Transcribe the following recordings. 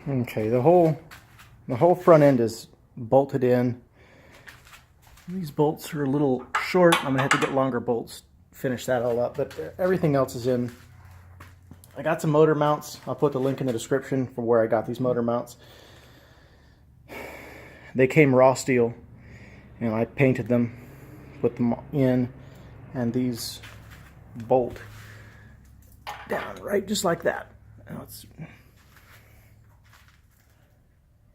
Okay, the whole front end is bolted in. These bolts are a little short. I'm gonna have to get longer bolts, finish that all up, but everything else is in. I got some motor mounts. I'll put the link in the description for where I got these motor mounts. They came raw steel, and I painted them, put them in, and these bolt down right just like that. Now it's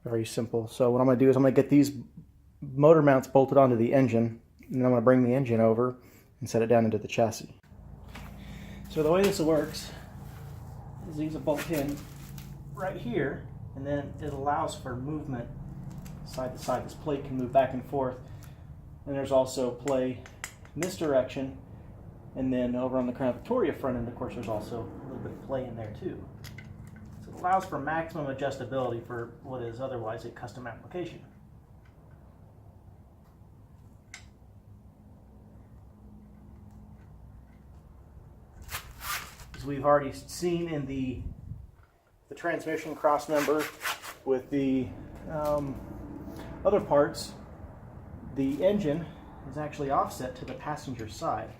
very simple. So what I'm going to do is I'm going to get these motor mounts bolted onto the engine, and then I'm going to bring the engine over and set it down into the chassis. So the way this works is these will bolt in right here, and then it allows for movement side to side. This plate can move back and forth, and there's also play in this direction, and then over on the Crown Victoria front end, of course, there's also a little bit of play in there too. So it allows for maximum adjustability for what is otherwise a custom application. As we've already seen in the transmission cross member with the other parts, the engine is actually offset to the passenger side.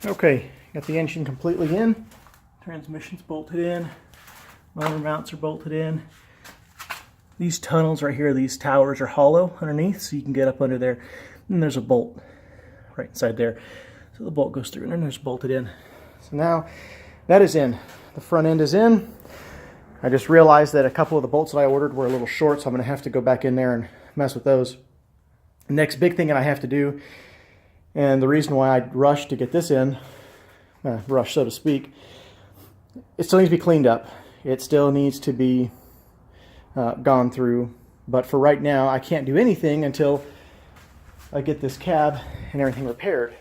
Okay, got the engine completely in. Transmission's bolted in. Motor mounts are bolted in. These tunnels right here, these towers are hollow underneath, so you can get up under there. And there's a bolt right inside there. So the bolt goes through and then it's bolted in. So now that is in. The front end is in. I just realized that a couple of the bolts that I ordered were a little short, so I'm going to have to go back in there and mess with those. The next big thing that I have to do, and the reason why I rushed to get this in, rush so to speak, it still needs to be cleaned up. It still needs to be gone through. But for right now, I can't do anything until I get this cab and everything repaired.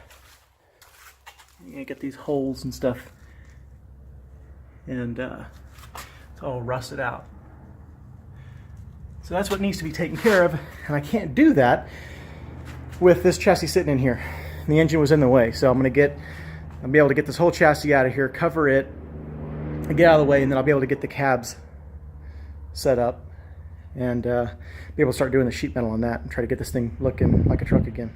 You get these holes and stuff, and it's all rusted out. So that's what needs to be taken care of, and I can't do that with this chassis sitting in here. The engine was in the way, so I'll be able to get this whole chassis out of here, cover it, get out of the way, and then I'll be able to get the cabs set up and be able to start doing the sheet metal on that and try to get this thing looking like a truck again.